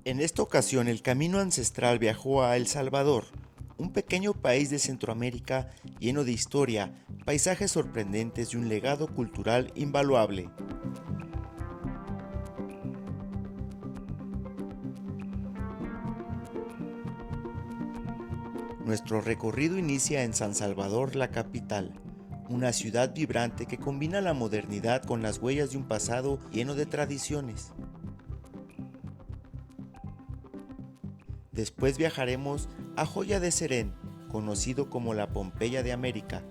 En esta ocasión el camino ancestral viajó a El Salvador, un pequeño país de Centroamérica lleno de historia, paisajes sorprendentes y un legado cultural invaluable. Nuestro recorrido inicia en San Salvador, la capital, una ciudad vibrante que combina la modernidad con las huellas de un pasado lleno de tradiciones. Después viajaremos a Joya de Serén, conocido como la Pompeya de América,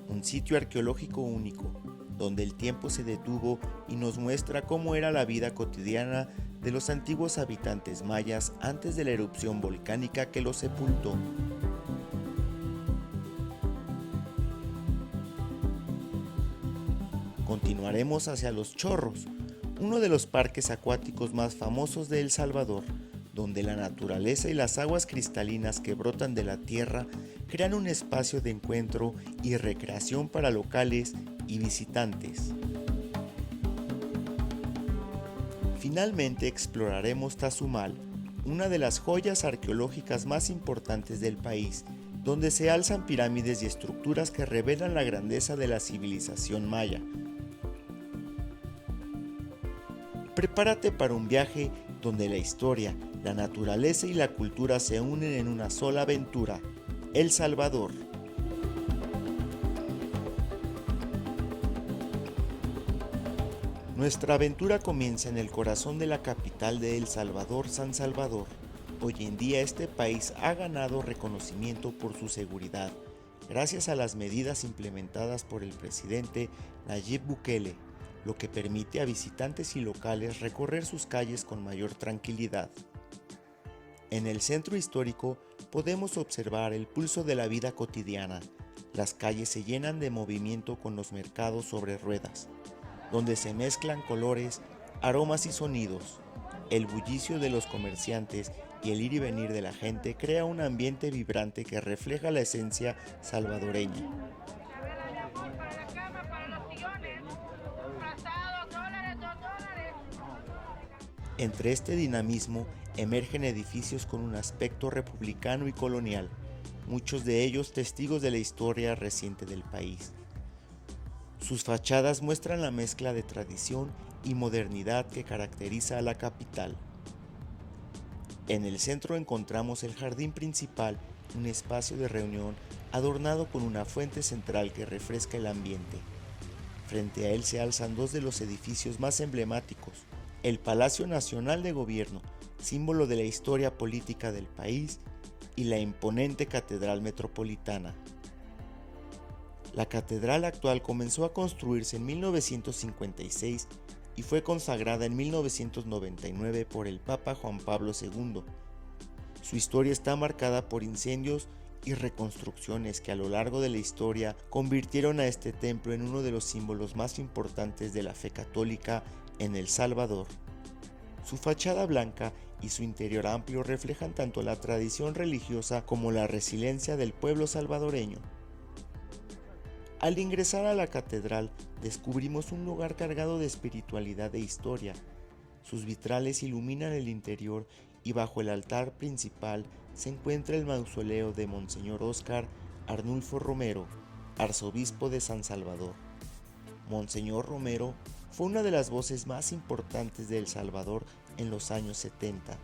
un sitio arqueológico único, donde el tiempo se detuvo y nos muestra cómo era la vida cotidiana de los antiguos habitantes mayas antes de la erupción volcánica que los sepultó. Continuaremos hacia Los Chorros, uno de los parques acuáticos más famosos de El Salvador, donde la naturaleza y las aguas cristalinas que brotan de la tierra crean un espacio de encuentro y recreación para locales y visitantes. Finalmente exploraremos Tazumal, una de las joyas arqueológicas más importantes del país, donde se alzan pirámides y estructuras que revelan la grandeza de la civilización maya. Prepárate para un viaje donde la historia, la naturaleza y la cultura se unen en una sola aventura. El Salvador. Nuestra aventura comienza en el corazón de la capital de El Salvador, San Salvador. Hoy en día este país ha ganado reconocimiento por su seguridad, gracias a las medidas implementadas por el presidente Nayib Bukele, lo que permite a visitantes y locales recorrer sus calles con mayor tranquilidad. En el centro histórico podemos observar el pulso de la vida cotidiana. Las calles se llenan de movimiento con los mercados sobre ruedas, donde se mezclan colores, aromas y sonidos. El bullicio de los comerciantes y el ir y venir de la gente crea un ambiente vibrante que refleja la esencia salvadoreña. Entre este dinamismo emergen edificios con un aspecto republicano y colonial, muchos de ellos testigos de la historia reciente del país. Sus fachadas muestran la mezcla de tradición y modernidad que caracteriza a la capital. En el centro encontramos el jardín principal, un espacio de reunión adornado con una fuente central que refresca el ambiente. Frente a él se alzan dos de los edificios más emblemáticos: el Palacio Nacional de Gobierno, símbolo de la historia política del país, y la imponente Catedral Metropolitana. La catedral actual comenzó a construirse en 1956 y fue consagrada en 1999 por el Papa Juan Pablo II. Su historia está marcada por incendios y reconstrucciones que a lo largo de la historia convirtieron a este templo en uno de los símbolos más importantes de la fe católica en El Salvador. Su fachada blanca y su interior amplio reflejan tanto la tradición religiosa como la resiliencia del pueblo salvadoreño. Al ingresar a la catedral, descubrimos un lugar cargado de espiritualidad e historia. Sus vitrales iluminan el interior y bajo el altar principal se encuentra el mausoleo de Monseñor Óscar Arnulfo Romero, arzobispo de San Salvador. Monseñor Romero fue una de las voces más importantes de El Salvador en los años 70.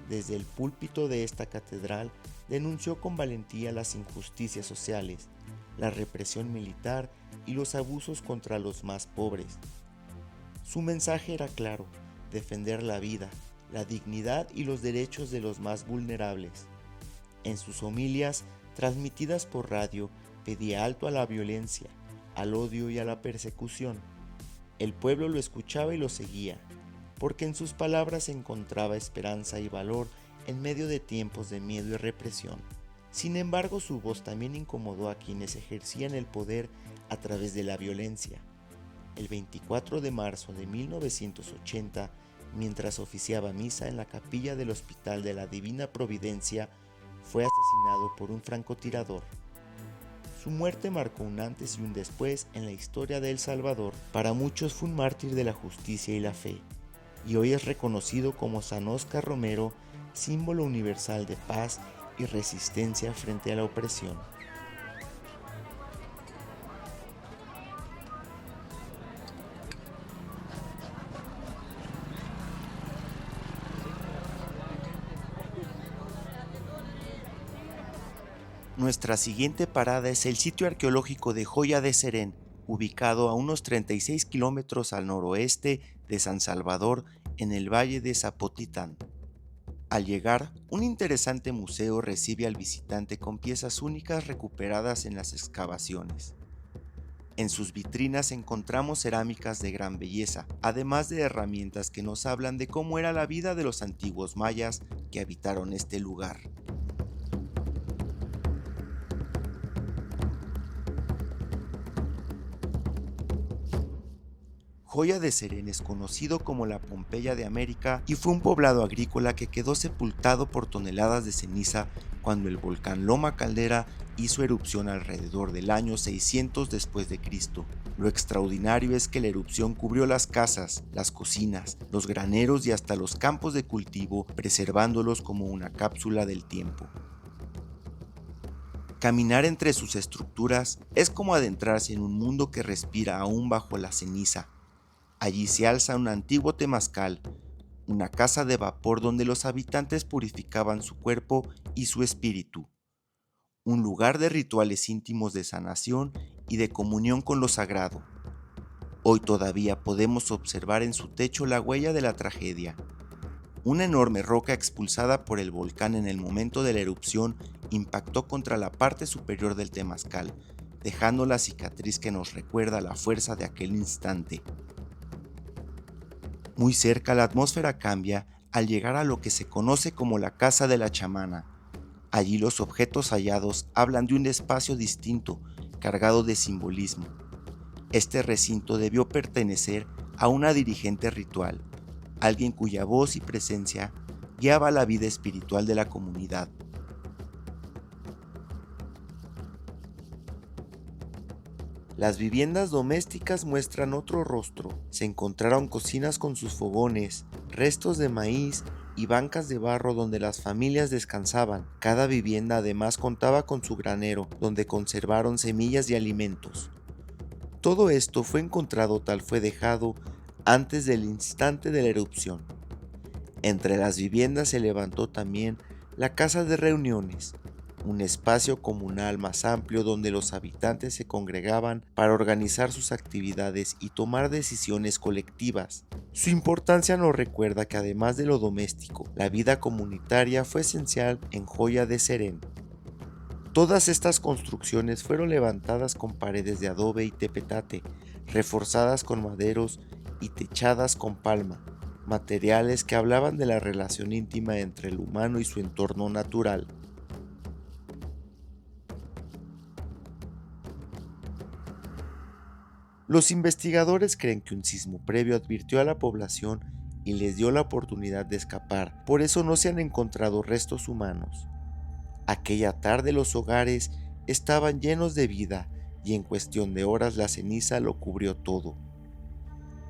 Desde el púlpito de esta catedral denunció con valentía las injusticias sociales, la represión militar y los abusos contra los más pobres. Su mensaje era claro: defender la vida, la dignidad y los derechos de los más vulnerables. En sus homilias, transmitidas por radio, pedía alto a la violencia, al odio y a la persecución. El pueblo lo escuchaba y lo seguía, porque en sus palabras se encontraba esperanza y valor en medio de tiempos de miedo y represión. Sin embargo, su voz también incomodó a quienes ejercían el poder a través de la violencia. El 24 de marzo de 1980, mientras oficiaba misa en la capilla del Hospital de la Divina Providencia, fue asesinado por un francotirador. Su muerte marcó un antes y un después en la historia de El Salvador. Para muchos fue un mártir de la justicia y la fe. y hoy es reconocido como San Óscar Romero, símbolo universal de paz y resistencia frente a la opresión. Nuestra siguiente parada es el sitio arqueológico de Joya de Serén, ubicado a unos 36 kilómetros al noroeste de San Salvador, en el valle de Zapotitlán. Al llegar, un interesante museo recibe al visitante con piezas únicas recuperadas en las excavaciones. En sus vitrinas encontramos cerámicas de gran belleza, además de herramientas que nos hablan de cómo era la vida de los antiguos mayas que habitaron este lugar. Joya de Serén es conocido como la Pompeya de América y fue un poblado agrícola que quedó sepultado por toneladas de ceniza cuando el volcán Loma Caldera hizo erupción alrededor del año 600 después de Cristo. Lo extraordinario es que la erupción cubrió las casas, las cocinas, los graneros y hasta los campos de cultivo, preservándolos como una cápsula del tiempo. Caminar entre sus estructuras es como adentrarse en un mundo que respira aún bajo la ceniza. Allí se alza un antiguo temazcal, una casa de vapor donde los habitantes purificaban su cuerpo y su espíritu, un lugar de rituales íntimos de sanación y de comunión con lo sagrado. Hoy todavía podemos observar en su techo la huella de la tragedia. Una enorme roca expulsada por el volcán en el momento de la erupción impactó contra la parte superior del temazcal, dejando la cicatriz que nos recuerda la fuerza de aquel instante. Muy cerca la atmósfera cambia al llegar a lo que se conoce como la Casa de la Chamana. Allí los objetos hallados hablan de un espacio distinto, cargado de simbolismo. Este recinto debió pertenecer a una dirigente ritual, alguien cuya voz y presencia guiaba la vida espiritual de la comunidad. Las viviendas domésticas muestran otro rostro. Se encontraron cocinas con sus fogones, restos de maíz y bancas de barro donde las familias descansaban. Cada vivienda además contaba con su granero, donde conservaron semillas y alimentos. Todo esto fue encontrado tal fue dejado antes del instante de la erupción. Entre las viviendas se levantó también la casa de reuniones, un espacio comunal más amplio donde los habitantes se congregaban para organizar sus actividades y tomar decisiones colectivas. Su importancia nos recuerda que además de lo doméstico, la vida comunitaria fue esencial en Joya de Serén. Todas estas construcciones fueron levantadas con paredes de adobe y tepetate, reforzadas con maderos y techadas con palma, materiales que hablaban de la relación íntima entre el humano y su entorno natural. Los investigadores creen que un sismo previo advirtió a la población y les dio la oportunidad de escapar, por eso no se han encontrado restos humanos. Aquella tarde los hogares estaban llenos de vida y en cuestión de horas la ceniza lo cubrió todo.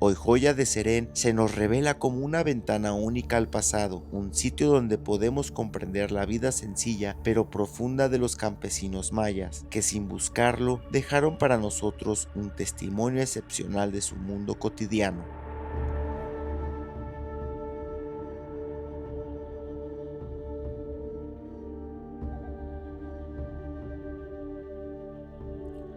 Hoy Joya de Serén se nos revela como una ventana única al pasado, un sitio donde podemos comprender la vida sencilla pero profunda de los campesinos mayas, que sin buscarlo dejaron para nosotros un testimonio excepcional de su mundo cotidiano.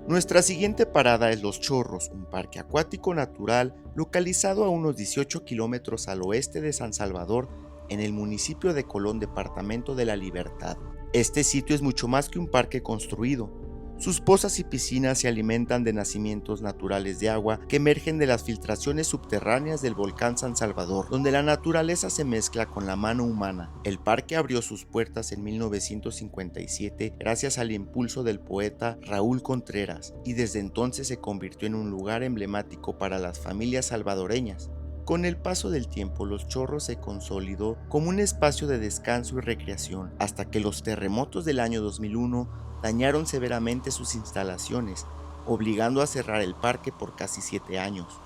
Nuestra siguiente parada es Los Chorros, un parque acuático natural localizado a unos 18 kilómetros al oeste de San Salvador, en el municipio de Colón, departamento de La Libertad. Este sitio es mucho más que un parque construido. Sus pozas y piscinas se alimentan de nacimientos naturales de agua que emergen de las filtraciones subterráneas del volcán San Salvador, donde la naturaleza se mezcla con la mano humana. El parque abrió sus puertas en 1957 gracias al impulso del poeta Raúl Contreras, y desde entonces se convirtió en un lugar emblemático para las familias salvadoreñas. Con el paso del tiempo, Los Chorros se consolidó como un espacio de descanso y recreación, hasta que los terremotos del año 2001 dañaron severamente sus instalaciones, obligando a cerrar el parque por casi 7 años.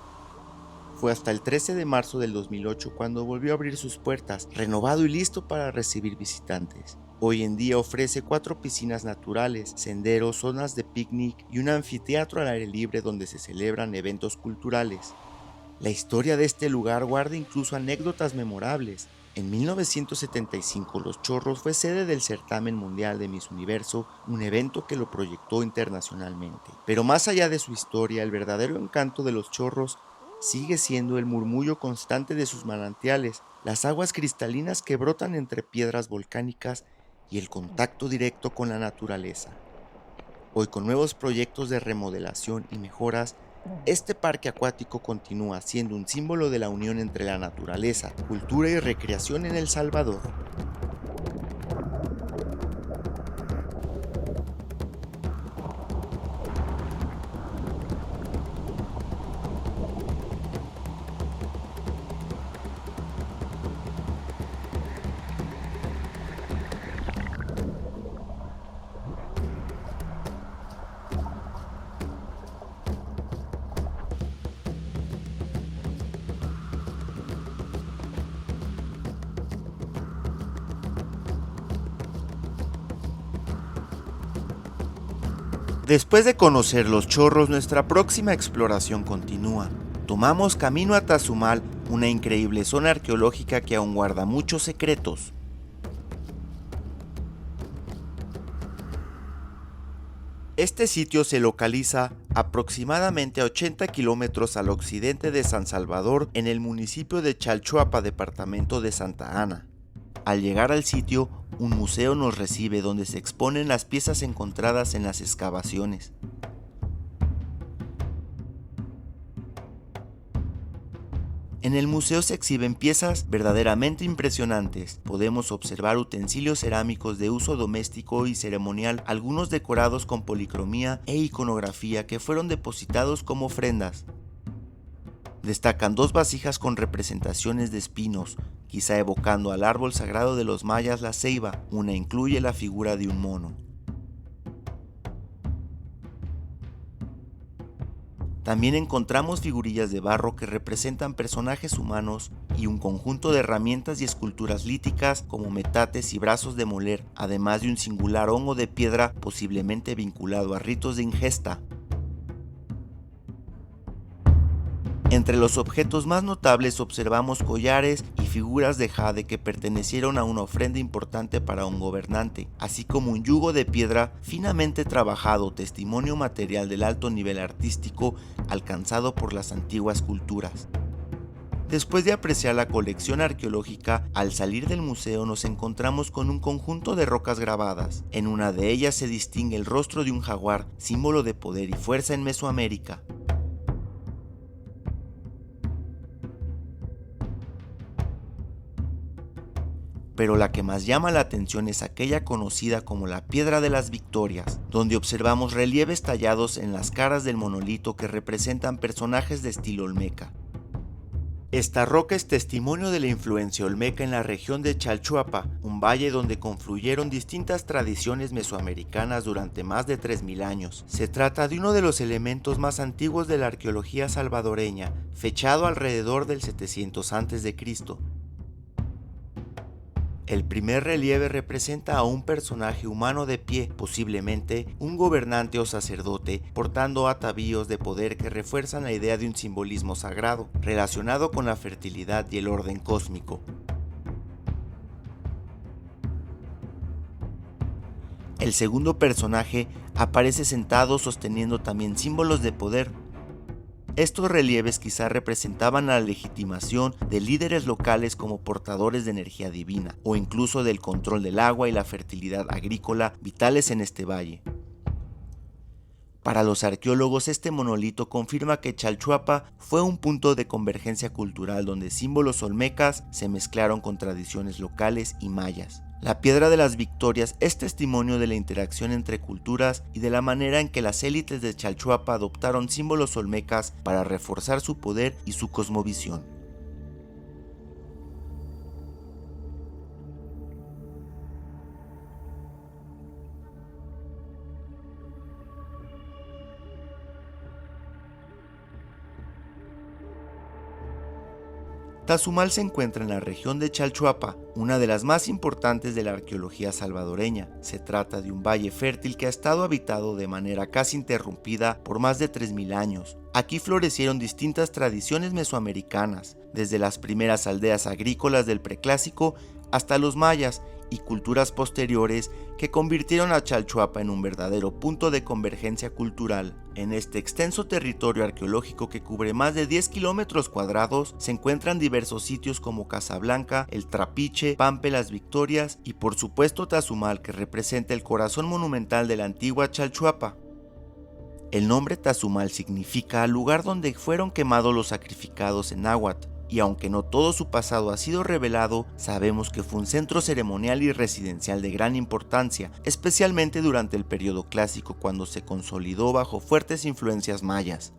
Fue hasta el 13 de marzo del 2008 cuando volvió a abrir sus puertas, renovado y listo para recibir visitantes. Hoy en día ofrece 4 piscinas naturales, senderos, zonas de picnic y un anfiteatro al aire libre donde se celebran eventos culturales. La historia de este lugar guarda incluso anécdotas memorables. En 1975, Los Chorros fue sede del certamen mundial de Miss Universo, un evento que lo proyectó internacionalmente. Pero más allá de su historia, el verdadero encanto de Los Chorros sigue siendo el murmullo constante de sus manantiales, las aguas cristalinas que brotan entre piedras volcánicas y el contacto directo con la naturaleza. Hoy, con nuevos proyectos de remodelación y mejoras, este parque acuático continúa siendo un símbolo de la unión entre la naturaleza, cultura y recreación en El Salvador. Después de conocer Los Chorros, nuestra próxima exploración continúa. Tomamos camino a Tazumal, una increíble zona arqueológica que aún guarda muchos secretos. Este sitio se localiza aproximadamente a 80 kilómetros al occidente de San Salvador, en el municipio de Chalchuapa, departamento de Santa Ana. Al llegar al sitio, un museo nos recibe donde se exponen las piezas encontradas en las excavaciones. En el museo se exhiben piezas verdaderamente impresionantes. Podemos observar utensilios cerámicos de uso doméstico y ceremonial, algunos decorados con policromía e iconografía que fueron depositados como ofrendas. Destacan 2 vasijas con representaciones de espinos, quizá evocando al árbol sagrado de los mayas, la ceiba. Una incluye la figura de un mono. También encontramos figurillas de barro que representan personajes humanos y un conjunto de herramientas y esculturas líticas como metates y brazos de moler, además de un singular hongo de piedra posiblemente vinculado a ritos de ingesta. Entre los objetos más notables observamos collares y figuras de jade que pertenecieron a una ofrenda importante para un gobernante, así como un yugo de piedra finamente trabajado, testimonio material del alto nivel artístico alcanzado por las antiguas culturas. Después de apreciar la colección arqueológica, al salir del museo nos encontramos con un conjunto de rocas grabadas. En una de ellas se distingue el rostro de un jaguar, símbolo de poder y fuerza en Mesoamérica. Pero la que más llama la atención es aquella conocida como la Piedra de las Victorias, donde observamos relieves tallados en las caras del monolito que representan personajes de estilo olmeca. Esta roca es testimonio de la influencia olmeca en la región de Chalchuapa, un valle donde confluyeron distintas tradiciones mesoamericanas durante más de 3000 años. Se trata de uno de los elementos más antiguos de la arqueología salvadoreña, fechado alrededor del 700 a.C. El primer relieve representa a un personaje humano de pie, posiblemente un gobernante o sacerdote, portando atavíos de poder que refuerzan la idea de un simbolismo sagrado, relacionado con la fertilidad y el orden cósmico. El segundo personaje aparece sentado sosteniendo también símbolos de poder. Estos relieves quizá representaban la legitimación de líderes locales como portadores de energía divina, o incluso del control del agua y la fertilidad agrícola vitales en este valle. Para los arqueólogos, este monolito confirma que Chalchuapa fue un punto de convergencia cultural donde símbolos olmecas se mezclaron con tradiciones locales y mayas. La Piedra de las Victorias es testimonio de la interacción entre culturas y de la manera en que las élites de Chalchuapa adoptaron símbolos olmecas para reforzar su poder y su cosmovisión. Tazumal se encuentra en la región de Chalchuapa, una de las más importantes de la arqueología salvadoreña. Se trata de un valle fértil que ha estado habitado de manera casi interrumpida por más de 3000 años. Aquí florecieron distintas tradiciones mesoamericanas, desde las primeras aldeas agrícolas del preclásico hasta los mayas y culturas posteriores que convirtieron a Chalchuapa en un verdadero punto de convergencia cultural. En este extenso territorio arqueológico que cubre más de 10 kilómetros cuadrados se encuentran diversos sitios como Casablanca, El Trapiche, Pampe Las Victorias y por supuesto Tazumal, que representa el corazón monumental de la antigua Chalchuapa. El nombre Tazumal significa lugar donde fueron quemados los sacrificados en náhuatl, y aunque no todo su pasado ha sido revelado, sabemos que fue un centro ceremonial y residencial de gran importancia, especialmente durante el periodo clásico cuando se consolidó bajo fuertes influencias mayas.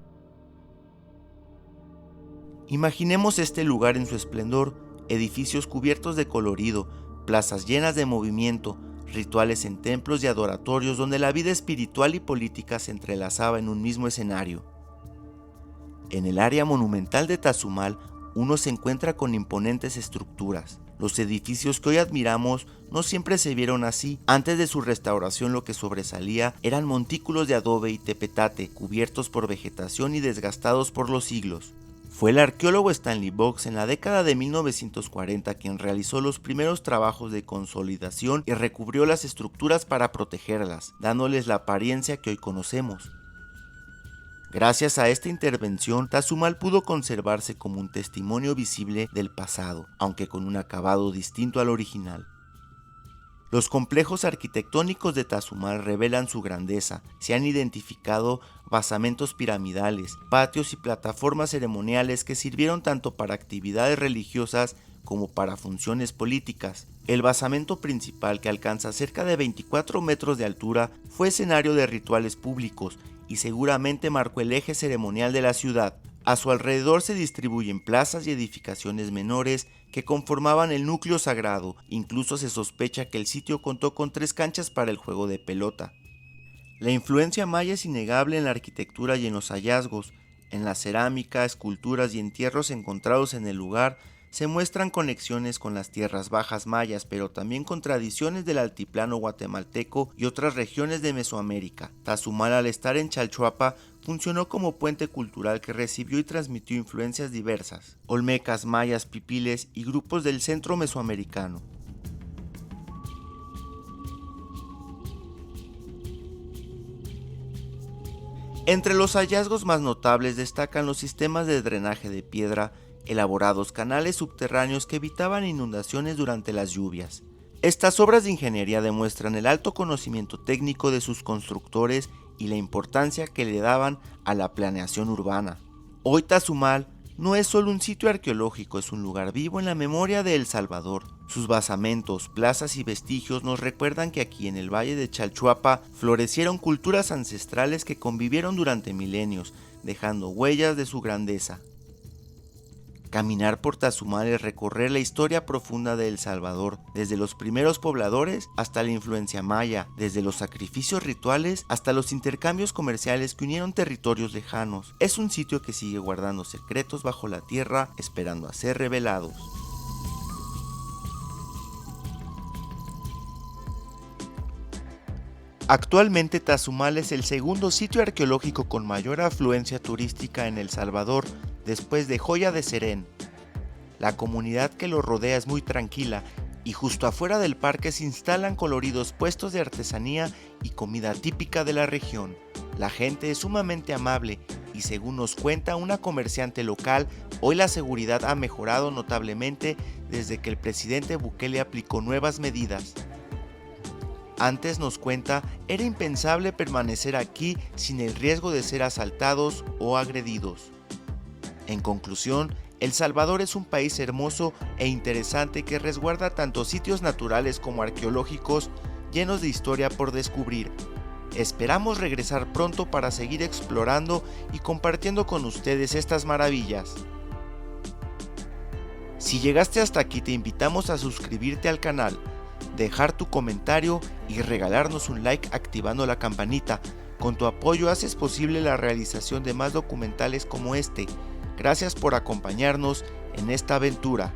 Imaginemos este lugar en su esplendor: edificios cubiertos de colorido, plazas llenas de movimiento, rituales en templos y adoratorios donde la vida espiritual y política se entrelazaba en un mismo escenario. En el área monumental de Tazumal, uno se encuentra con imponentes estructuras. Los edificios que hoy admiramos no siempre se vieron así. Antes de su restauración, lo que sobresalía eran montículos de adobe y tepetate, cubiertos por vegetación y desgastados por los siglos. Fue el arqueólogo Stanley Box en la década de 1940 quien realizó los primeros trabajos de consolidación y recubrió las estructuras para protegerlas, dándoles la apariencia que hoy conocemos. Gracias a esta intervención, Tazumal pudo conservarse como un testimonio visible del pasado, aunque con un acabado distinto al original. Los complejos arquitectónicos de Tazumal revelan su grandeza. Se han identificado basamentos piramidales, patios y plataformas ceremoniales que sirvieron tanto para actividades religiosas como para funciones políticas. El basamento principal, que alcanza cerca de 24 metros de altura, fue escenario de rituales públicos y seguramente marcó el eje ceremonial de la ciudad. A su alrededor se distribuyen plazas y edificaciones menores que conformaban el núcleo sagrado. Incluso se sospecha que el sitio contó con 3 canchas para el juego de pelota. La influencia maya es innegable en la arquitectura y en los hallazgos. En la cerámica, esculturas y entierros encontrados en el lugar se muestran conexiones con las tierras bajas mayas, pero también con tradiciones del altiplano guatemalteco y otras regiones de Mesoamérica. Tazumal, al estar en Chalchuapa, funcionó como puente cultural que recibió y transmitió influencias diversas: olmecas, mayas, pipiles y grupos del centro mesoamericano. Entre los hallazgos más notables destacan los sistemas de drenaje de piedra, elaborados canales subterráneos que evitaban inundaciones durante las lluvias. Estas obras de ingeniería demuestran el alto conocimiento técnico de sus constructores y la importancia que le daban a la planeación urbana. Hoy Tazumal no es solo un sitio arqueológico, es un lugar vivo en la memoria de El Salvador. Sus basamentos, plazas y vestigios nos recuerdan que aquí en el valle de Chalchuapa florecieron culturas ancestrales que convivieron durante milenios, dejando huellas de su grandeza. Caminar por Tazumal es recorrer la historia profunda de El Salvador, desde los primeros pobladores hasta la influencia maya, desde los sacrificios rituales hasta los intercambios comerciales que unieron territorios lejanos. Es un sitio que sigue guardando secretos bajo la tierra, esperando a ser revelados. Actualmente Tazumal es el segundo sitio arqueológico con mayor afluencia turística en El Salvador, después de Joya de Serén. La comunidad que lo rodea es muy tranquila y justo afuera del parque se instalan coloridos puestos de artesanía y comida típica de la región. La gente es sumamente amable y, según nos cuenta una comerciante local, hoy la seguridad ha mejorado notablemente desde que el presidente Bukele aplicó nuevas medidas. Antes, nos cuenta, era impensable permanecer aquí sin el riesgo de ser asaltados o agredidos. En conclusión, El Salvador es un país hermoso e interesante que resguarda tanto sitios naturales como arqueológicos llenos de historia por descubrir. Esperamos regresar pronto para seguir explorando y compartiendo con ustedes estas maravillas. Si llegaste hasta aquí, te invitamos a suscribirte al canal, dejar tu comentario y regalarnos un like activando la campanita. Con tu apoyo haces posible la realización de más documentales como este. Gracias por acompañarnos En esta aventura